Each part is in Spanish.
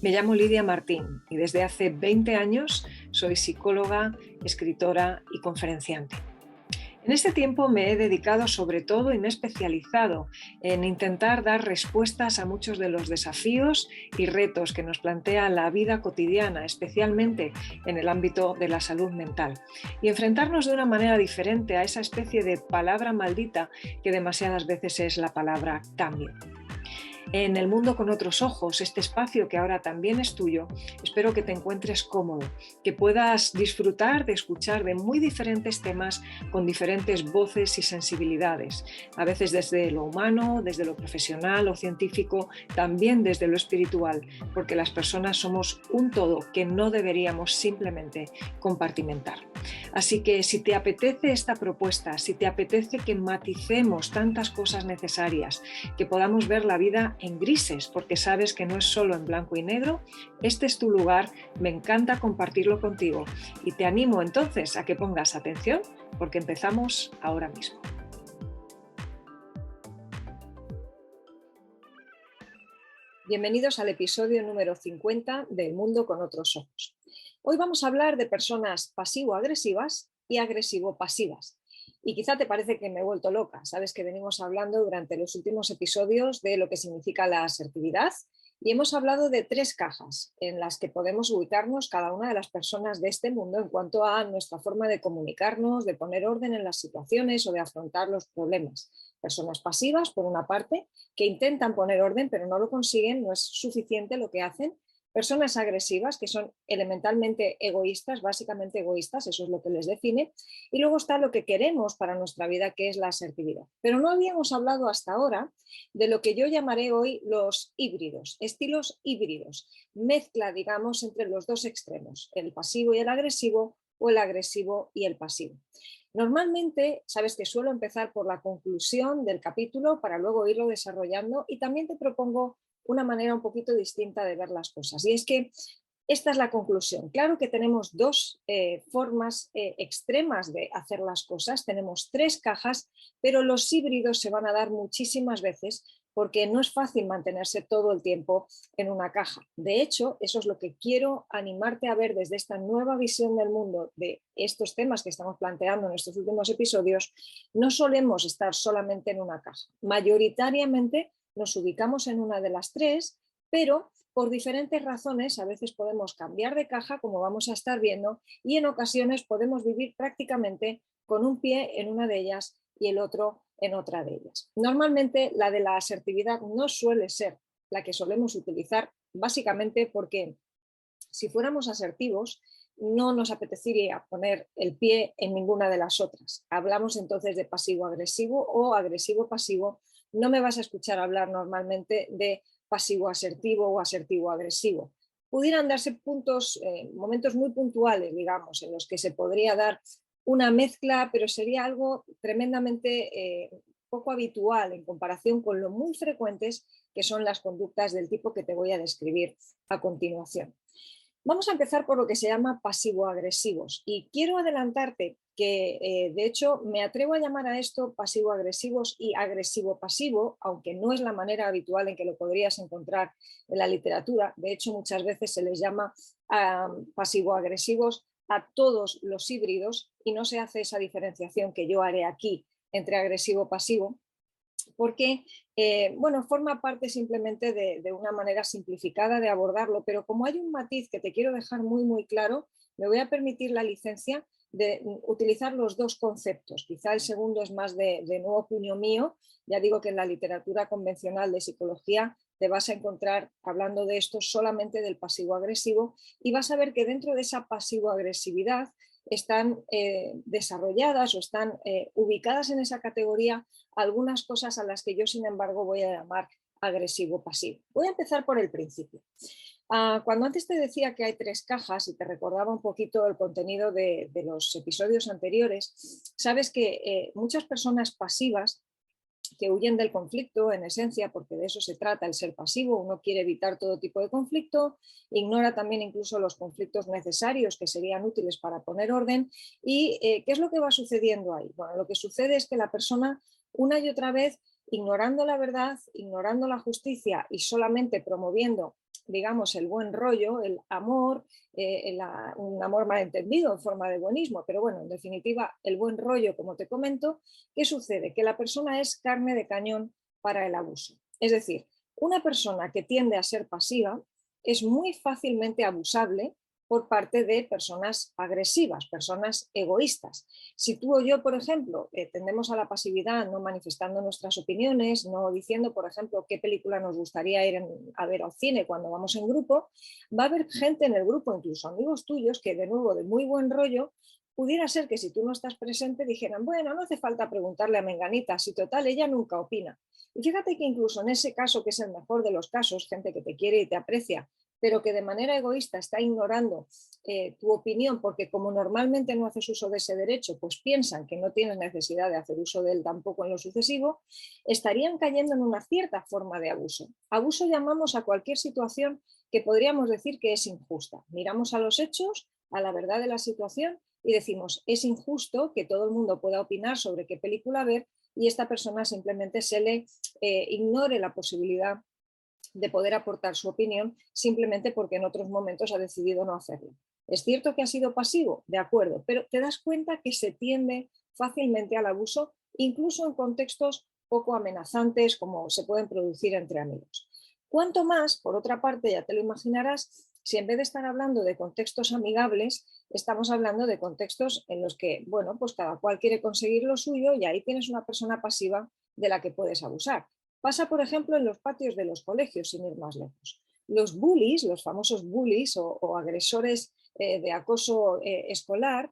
Me llamo Lidia Martín y desde hace 20 años soy psicóloga, escritora y conferenciante. En este tiempo me he dedicado sobre todo y me he especializado en intentar dar respuestas a muchos de los desafíos y retos que nos plantea la vida cotidiana, especialmente en el ámbito de la salud mental, y enfrentarnos de una manera diferente a esa especie de palabra maldita que demasiadas veces es la palabra cambio. En El mundo con otros ojos, este espacio que ahora también es tuyo, espero que te encuentres cómodo, que puedas disfrutar de escuchar de muy diferentes temas con diferentes voces y sensibilidades, a veces desde lo humano, desde lo profesional o científico, también desde lo espiritual, porque las personas somos un todo que no deberíamos simplemente compartimentar. Así que si te apetece esta propuesta, si te apetece que maticemos tantas cosas necesarias, que podamos ver la vida en grises, porque sabes que no es solo en blanco y negro, este es tu lugar, me encanta compartirlo contigo y te animo entonces a que pongas atención porque empezamos ahora mismo. Bienvenidos al episodio número 50 de El mundo con otros ojos. Hoy vamos a hablar de personas pasivo-agresivas y agresivo-pasivas. Y quizá te parece que me he vuelto loca. Sabes que venimos hablando durante los últimos episodios de lo que significa la asertividad y hemos hablado de 3 cajas en las que podemos ubicarnos cada una de las personas de este mundo en cuanto a nuestra forma de comunicarnos, de poner orden en las situaciones o de afrontar los problemas. Personas pasivas, por una parte, que intentan poner orden pero no lo consiguen, no es suficiente lo que hacen. Personas agresivas, que son elementalmente egoístas, básicamente egoístas, eso es lo que les define. Y luego está lo que queremos para nuestra vida, que es la asertividad. Pero no habíamos hablado hasta ahora de lo que yo llamaré hoy los híbridos, estilos híbridos, mezcla, digamos, entre los dos extremos, el pasivo y el agresivo o el agresivo y el pasivo. Normalmente, sabes que suelo empezar por la conclusión del capítulo para luego irlo desarrollando y también te propongo una manera un poquito distinta de ver las cosas. Y es que esta es la conclusión. Claro que tenemos dos formas extremas de hacer las cosas, tenemos 3 cajas, pero los híbridos se van a dar muchísimas veces porque no es fácil mantenerse todo el tiempo en una caja. De hecho, eso es lo que quiero animarte a ver desde esta nueva visión del mundo de estos temas que estamos planteando en estos últimos episodios. No solemos estar solamente en una caja. Mayoritariamente nos ubicamos en una de las 3, pero por diferentes razones a veces podemos cambiar de caja, como vamos a estar viendo, y en ocasiones podemos vivir prácticamente con un pie en una de ellas y el otro en otra de ellas. Normalmente la de la asertividad no suele ser la que solemos utilizar, básicamente porque si fuéramos asertivos no nos apetecería poner el pie en ninguna de las otras. Hablamos entonces de pasivo-agresivo o agresivo-pasivo. No me vas a escuchar hablar normalmente de pasivo-asertivo o asertivo-agresivo. Pudieran darse momentos muy puntuales, digamos, en los que se podría dar una mezcla, pero sería algo tremendamente poco habitual en comparación con lo muy frecuentes que son las conductas del tipo que te voy a describir a continuación. Vamos a empezar por lo que se llama pasivo-agresivos y quiero adelantarte que de hecho me atrevo a llamar a esto pasivo-agresivos y agresivo-pasivo, aunque no es la manera habitual en que lo podrías encontrar en la literatura. De hecho, muchas veces se les llama pasivo-agresivos a todos los híbridos y no se hace esa diferenciación que yo haré aquí entre agresivo-pasivo, porque forma parte simplemente de una manera simplificada de abordarlo, pero como hay un matiz que te quiero dejar muy, muy claro, me voy a permitir la licencia de utilizar los 2 conceptos. Quizá el segundo es más de nuevo puño mío. Ya digo que en la literatura convencional de psicología te vas a encontrar hablando de esto solamente del pasivo-agresivo y vas a ver que dentro de esa pasivo-agresividad están desarrolladas o están ubicadas en esa categoría algunas cosas a las que yo, sin embargo, voy a llamar agresivo-pasivo. Voy a empezar por el principio. Cuando antes te decía que hay 3 cajas y te recordaba un poquito el contenido de los episodios anteriores, sabes que muchas personas pasivas que huyen del conflicto, en esencia, porque de eso se trata el ser pasivo, uno quiere evitar todo tipo de conflicto, ignora también incluso los conflictos necesarios que serían útiles para poner orden. ¿Y qué es lo que va sucediendo ahí? Bueno, lo que sucede es que la persona una y otra vez, ignorando la verdad, ignorando la justicia y solamente promoviendo digamos, el buen rollo, el amor, un amor malentendido en forma de buenismo, pero bueno, en definitiva, el buen rollo, como te comento. ¿Qué sucede? Que la persona es carne de cañón para el abuso. Es decir, una persona que tiende a ser pasiva es muy fácilmente abusable por parte de personas agresivas, personas egoístas. Si tú o yo, por ejemplo, tendemos a la pasividad, no manifestando nuestras opiniones, no diciendo, por ejemplo, qué película nos gustaría ir a ver al cine cuando vamos en grupo, va a haber gente en el grupo, incluso amigos tuyos, que de nuevo de muy buen rollo, pudiera ser que si tú no estás presente dijeran, bueno, no hace falta preguntarle a Menganita, si total ella nunca opina. Y fíjate que incluso en ese caso, que es el mejor de los casos, gente que te quiere y te aprecia, pero que de manera egoísta está ignorando tu opinión porque como normalmente no haces uso de ese derecho, pues piensan que no tienes necesidad de hacer uso de él tampoco en lo sucesivo, estarían cayendo en una cierta forma de abuso. Abuso llamamos a cualquier situación que podríamos decir que es injusta. Miramos a los hechos, a la verdad de la situación y decimos, es injusto que todo el mundo pueda opinar sobre qué película ver y esta persona simplemente se le ignore la posibilidad de poder aportar su opinión simplemente porque en otros momentos ha decidido no hacerlo. Es cierto que ha sido pasivo, de acuerdo, pero te das cuenta que se tiende fácilmente al abuso, incluso en contextos poco amenazantes como se pueden producir entre amigos. Cuanto más, por otra parte, ya te lo imaginarás, si en vez de estar hablando de contextos amigables, estamos hablando de contextos en los que, bueno, pues cada cual quiere conseguir lo suyo y ahí tienes una persona pasiva de la que puedes abusar. Pasa, por ejemplo, en los patios de los colegios, sin ir más lejos. Los bullies, los famosos bullies o agresores de acoso escolar,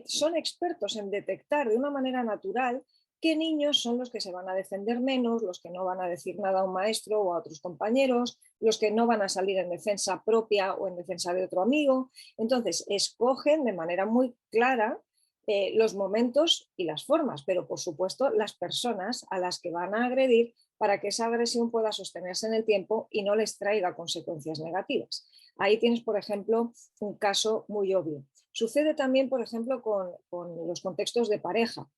son expertos en detectar de una manera natural qué niños son los que se van a defender menos, los que no van a decir nada a un maestro o a otros compañeros, los que no van a salir en defensa propia o en defensa de otro amigo. Entonces, escogen de manera muy clara los momentos y las formas, pero por supuesto las personas a las que van a agredir para que esa agresión pueda sostenerse en el tiempo y no les traiga consecuencias negativas. Ahí tienes, por ejemplo, un caso muy obvio. Sucede también, por ejemplo, con los contextos de pareja.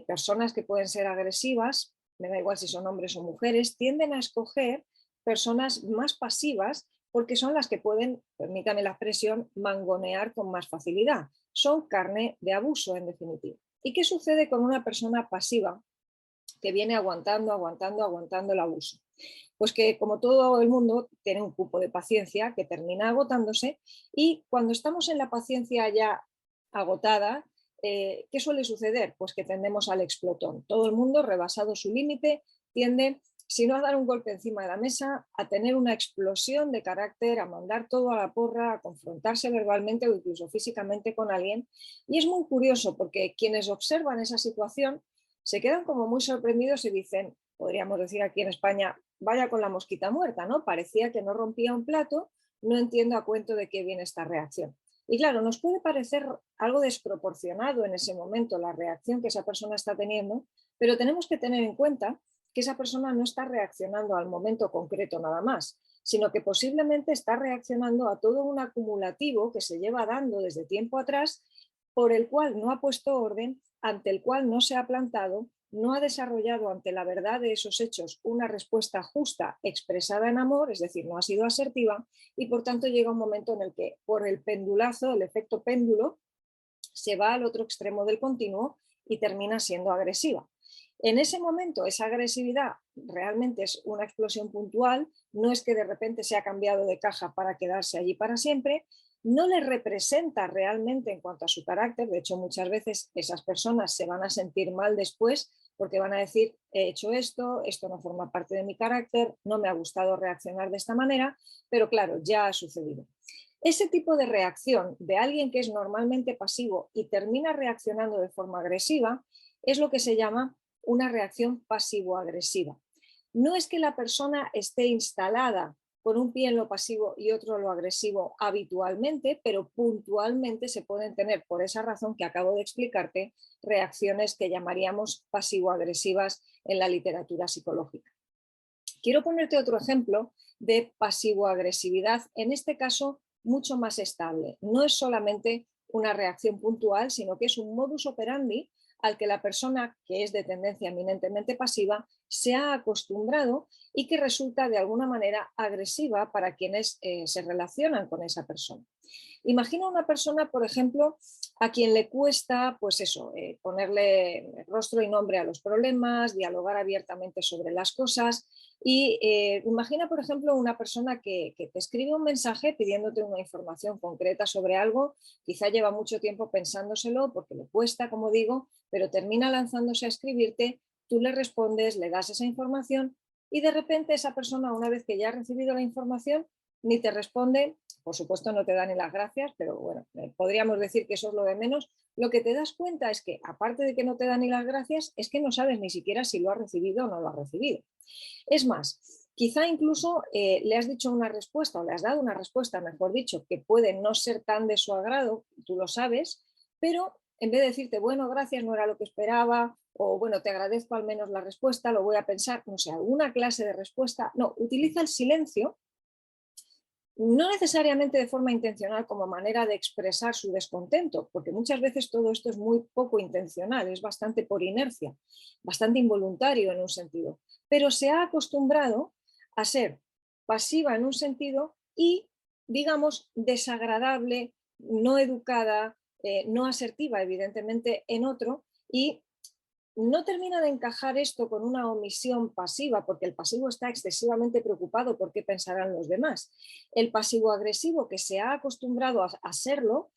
Personas que pueden ser agresivas, me da igual si son hombres o mujeres, tienden a escoger personas más pasivas porque son las que pueden, permítame la expresión, mangonear con más facilidad. Son carne de abuso, en definitiva. ¿Y qué sucede con una persona pasiva que viene aguantando el abuso? Pues que como todo el mundo tiene un cupo de paciencia que termina agotándose y cuando estamos en la paciencia ya agotada, ¿qué suele suceder? Pues que tendemos al explotón. Todo el mundo, rebasado su límite, tiende, si no a dar un golpe encima de la mesa, a tener una explosión de carácter, a mandar todo a la porra, a confrontarse verbalmente o incluso físicamente con alguien. Y es muy curioso porque quienes observan esa situación se quedan como muy sorprendidos y dicen, podríamos decir aquí en España, vaya con la mosquita muerta, ¿no? Parecía que no rompía un plato, no entiendo a cuento de qué viene esta reacción. Y claro, nos puede parecer algo desproporcionado en ese momento la reacción que esa persona está teniendo, pero tenemos que tener en cuenta que esa persona no está reaccionando al momento concreto nada más, sino que posiblemente está reaccionando a todo un acumulativo que se lleva dando desde tiempo atrás, por el cual no ha puesto orden, ante el cual no se ha plantado, no ha desarrollado ante la verdad de esos hechos una respuesta justa expresada en amor, es decir, no ha sido asertiva, y por tanto llega un momento en el que por el pendulazo, el efecto péndulo, se va al otro extremo del continuo y termina siendo agresiva. En ese momento esa agresividad realmente es una explosión puntual, no es que de repente se ha cambiado de caja para quedarse allí para siempre, no le representa realmente en cuanto a su carácter, de hecho muchas veces esas personas se van a sentir mal después porque van a decir, he hecho esto, esto no forma parte de mi carácter, no me ha gustado reaccionar de esta manera, pero claro, ya ha sucedido. Ese tipo de reacción de alguien que es normalmente pasivo y termina reaccionando de forma agresiva es lo que se llama una reacción pasivo-agresiva. No es que la persona esté instalada con un pie en lo pasivo y otro en lo agresivo habitualmente, pero puntualmente se pueden tener, por esa razón que acabo de explicarte, reacciones que llamaríamos pasivo-agresivas en la literatura psicológica. Quiero ponerte otro ejemplo de pasivo-agresividad, en este caso mucho más estable. No es solamente una reacción puntual, sino que es un modus operandi al que la persona que es de tendencia eminentemente pasiva se ha acostumbrado y que resulta de alguna manera agresiva para quienes se relacionan con esa persona. Imagina una persona, por ejemplo, a quien le cuesta, pues eso, ponerle rostro y nombre a los problemas, dialogar abiertamente sobre las cosas. Y imagina, por ejemplo, una persona que te escribe un mensaje pidiéndote una información concreta sobre algo, quizá lleva mucho tiempo pensándoselo porque le cuesta, como digo, pero termina lanzándose a escribirte, tú le respondes, le das esa información y de repente esa persona, una vez que ya ha recibido la información, ni te responde, por supuesto no te da ni las gracias, pero bueno, podríamos decir que eso es lo de menos. Lo que te das cuenta es que, aparte de que no te da ni las gracias, es que no sabes ni siquiera si lo ha recibido o no lo ha recibido. Es más, quizá incluso le has dicho una respuesta o le has dado una respuesta, mejor dicho, que puede no ser tan de su agrado, tú lo sabes, pero en vez de decirte, bueno, gracias, no era lo que esperaba, o bueno, te agradezco al menos la respuesta, lo voy a pensar, no sé, alguna clase de respuesta, no, utiliza el silencio, no necesariamente de forma intencional como manera de expresar su descontento, porque muchas veces todo esto es muy poco intencional, es bastante por inercia, bastante involuntario en un sentido, pero se ha acostumbrado a ser pasiva en un sentido y, digamos, desagradable, no educada, no asertiva, evidentemente, en otro, y no termina de encajar esto con una omisión pasiva, porque el pasivo está excesivamente preocupado por qué pensarán los demás. El pasivo agresivo, que se ha acostumbrado a serlo,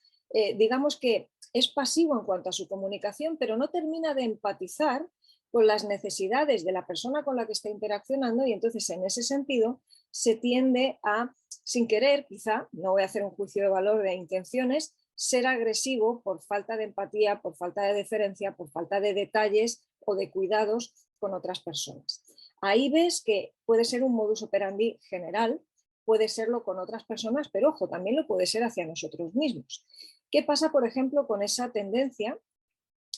digamos que es pasivo en cuanto a su comunicación, pero no termina de empatizar con las necesidades de la persona con la que está interaccionando y entonces en ese sentido se tiende a, sin querer quizá, no voy a hacer un juicio de valor de intenciones, ser agresivo por falta de empatía, por falta de deferencia, por falta de detalles o de cuidados con otras personas. Ahí ves que puede ser un modus operandi general, puede serlo con otras personas, pero ojo, también lo puede ser hacia nosotros mismos. ¿Qué pasa, por ejemplo, con esa tendencia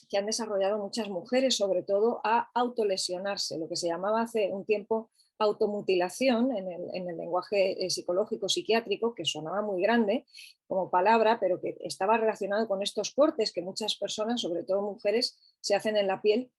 que han desarrollado muchas mujeres, sobre todo a autolesionarse, lo que se llamaba hace un tiempo automutilación en el lenguaje psicológico psiquiátrico, que sonaba muy grande como palabra, pero que estaba relacionado con estos cortes que muchas personas, sobre todo mujeres, se hacen en la piel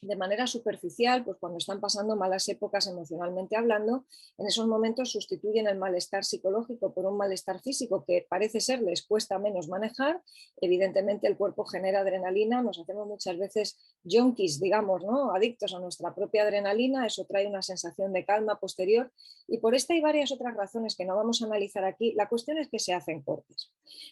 de manera superficial, pues cuando están pasando malas épocas emocionalmente hablando, en esos momentos sustituyen el malestar psicológico por un malestar físico que parece ser les cuesta menos manejar. Evidentemente el cuerpo genera adrenalina, nos hacemos muchas veces junkies, digamos, ¿no? Adictos a nuestra propia adrenalina, eso trae una sensación de calma posterior y por esta y varias otras razones que no vamos a analizar aquí, la cuestión es que se hacen cortes.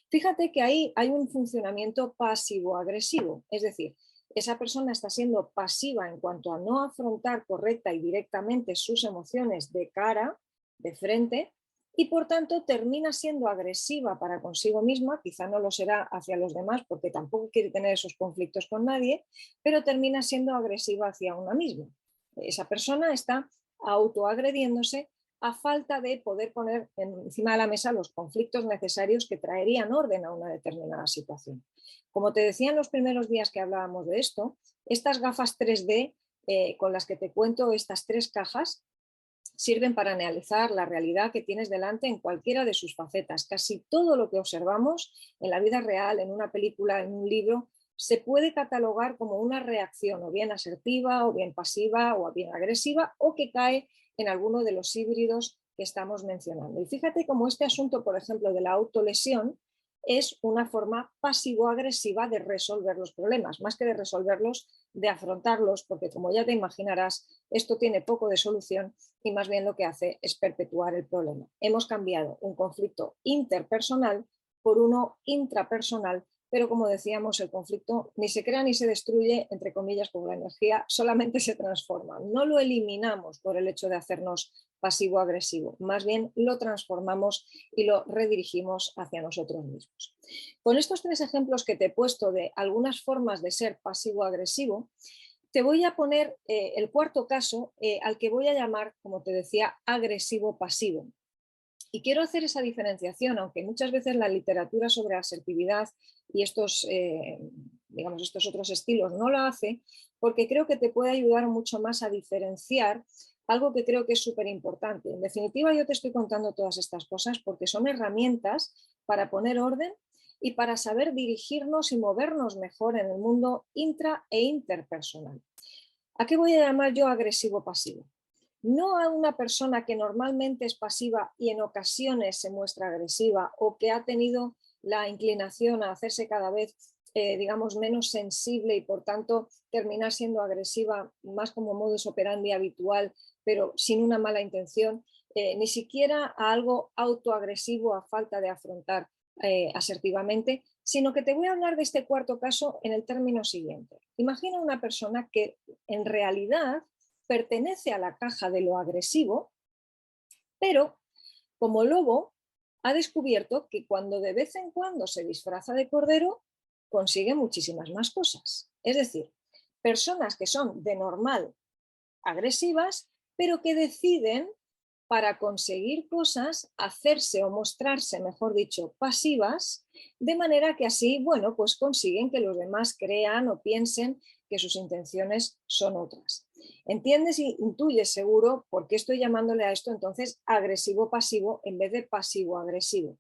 Fíjate que ahí hay un funcionamiento pasivo-agresivo, es decir, esa persona está siendo pasiva en cuanto a no afrontar correcta y directamente sus emociones de cara, de frente, y por tanto termina siendo agresiva para consigo misma, quizá no lo será hacia los demás porque tampoco quiere tener esos conflictos con nadie, pero termina siendo agresiva hacia una misma. Esa persona está autoagrediéndose a falta de poder poner encima de la mesa los conflictos necesarios que traerían orden a una determinada situación. Como te decía en los primeros días que hablábamos de esto, estas gafas 3D con las que te cuento, estas tres cajas, sirven para analizar la realidad que tienes delante en cualquiera de sus facetas. Casi todo lo que observamos en la vida real, en una película, en un libro, se puede catalogar como una reacción o bien asertiva, o bien pasiva, o bien agresiva, o que cae en alguno de los híbridos que estamos mencionando. Y fíjate cómo este asunto, por ejemplo, de la autolesión, es una forma pasivo-agresiva de resolver los problemas, más que de resolverlos, de afrontarlos, porque como ya te imaginarás, esto tiene poco de solución y más bien lo que hace es perpetuar el problema. Hemos cambiado un conflicto interpersonal por uno intrapersonal, pero como decíamos, el conflicto ni se crea ni se destruye, entre comillas, como la energía, solamente se transforma. No lo eliminamos por el hecho de hacernos pasivo-agresivo, más bien lo transformamos y lo redirigimos hacia nosotros mismos. Con estos tres ejemplos que te he puesto de algunas formas de ser pasivo-agresivo, te voy a poner el cuarto caso al que voy a llamar, como te decía, agresivo-pasivo. Y quiero hacer esa diferenciación, aunque muchas veces la literatura sobre asertividad y estos, digamos, estos otros estilos no lo hace, porque creo que te puede ayudar mucho más a diferenciar algo que creo que es súper importante. En definitiva, yo te estoy contando todas estas cosas porque son herramientas para poner orden y para saber dirigirnos y movernos mejor en el mundo intra e interpersonal. ¿A qué voy a llamar yo agresivo-pasivo? No a una persona que normalmente es pasiva y en ocasiones se muestra agresiva o que ha tenido la inclinación a hacerse cada vez, digamos, menos sensible y por tanto terminar siendo agresiva más como modus operandi habitual, pero sin una mala intención, ni siquiera a algo autoagresivo a falta de afrontar asertivamente, sino que te voy a hablar de este cuarto caso en el término siguiente. Imagina una persona que en realidad pertenece a la caja de lo agresivo, pero como lobo ha descubierto que cuando de vez en cuando se disfraza de cordero, consigue muchísimas más cosas. Es decir, personas que son de normal agresivas, pero que deciden, para conseguir cosas, hacerse o mostrarse, mejor dicho, pasivas, de manera que así, bueno, pues consiguen que los demás crean o piensen que sus intenciones son otras. ¿Entiendes y intuyes seguro por qué estoy llamándole a esto entonces agresivo-pasivo en vez de pasivo-agresivo?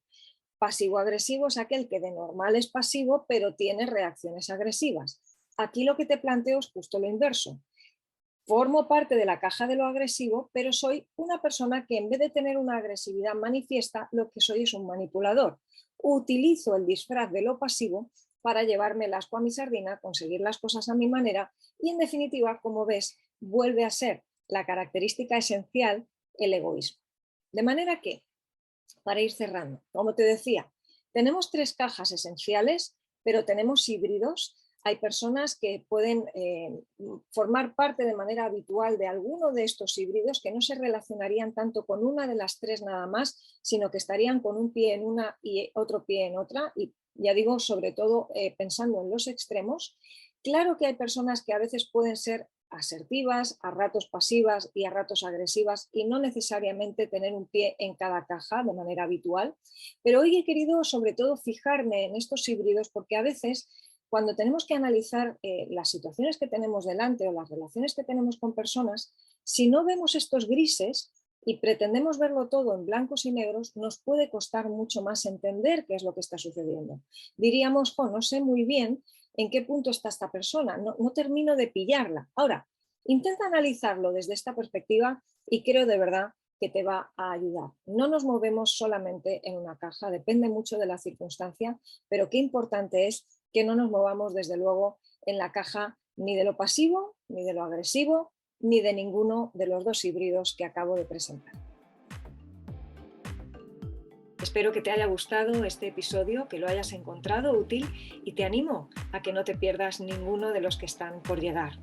Pasivo-agresivo es aquel que de normal es pasivo, pero tiene reacciones agresivas. Aquí lo que te planteo es justo lo inverso. Formo parte de la caja de lo agresivo, pero soy una persona que en vez de tener una agresividad manifiesta, lo que soy es un manipulador. Utilizo el disfraz de lo pasivo para llevarme el asco a mi sardina, conseguir las cosas a mi manera y, en definitiva, como ves, vuelve a ser la característica esencial el egoísmo. De manera que, para ir cerrando, como te decía, tenemos tres cajas esenciales, pero tenemos híbridos. Hay personas que pueden formar parte de manera habitual de alguno de estos híbridos que no se relacionarían tanto con una de las tres nada más, sino que estarían con un pie en una y otro pie en otra. Y ya digo, sobre todo pensando en los extremos. Claro que hay personas que a veces pueden ser asertivas, a ratos pasivas y a ratos agresivas y no necesariamente tener un pie en cada caja de manera habitual. Pero hoy he querido sobre todo fijarme en estos híbridos porque a veces cuando tenemos que analizar las situaciones que tenemos delante o las relaciones que tenemos con personas, si no vemos estos grises y pretendemos verlo todo en blancos y negros, nos puede costar mucho más entender qué es lo que está sucediendo. Diríamos, no sé muy bien en qué punto está esta persona, no termino de pillarla. Ahora, intenta analizarlo desde esta perspectiva y creo de verdad que te va a ayudar. No nos movemos solamente en una caja, depende mucho de la circunstancia, pero qué importante es que no nos movamos desde luego en la caja ni de lo pasivo, ni de lo agresivo, ni de ninguno de los dos híbridos que acabo de presentar. Espero que te haya gustado este episodio, que lo hayas encontrado útil y te animo a que no te pierdas ninguno de los que están por llegar.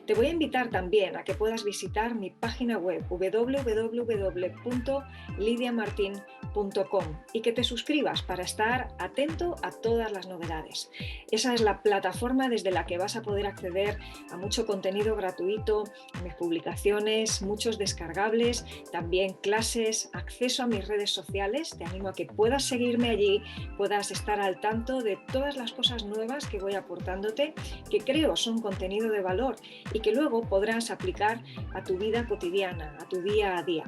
Te voy a invitar también a que puedas visitar mi página web www.lidiamartin.com y que te suscribas para estar atento a todas las novedades. Esa es la plataforma desde la que vas a poder acceder a mucho contenido gratuito, a mis publicaciones, muchos descargables, también clases, acceso a mis redes sociales. Te animo a que puedas seguirme allí, puedas estar al tanto de todas las cosas nuevas que voy aportándote, que creo son contenido de valor y que luego podrás aplicar a tu vida cotidiana, a tu día a día.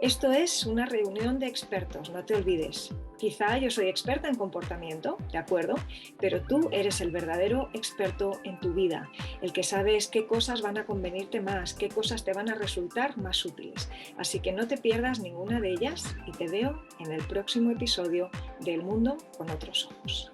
Esto es una reunión de expertos, no te olvides. Quizá yo soy experta en comportamiento, ¿de acuerdo? Pero tú eres el verdadero experto en tu vida, el que sabes qué cosas van a convenirte más, qué cosas te van a resultar más útiles. Así que no te pierdas ninguna de ellas y te veo en el próximo episodio de El Mundo con Otros Ojos.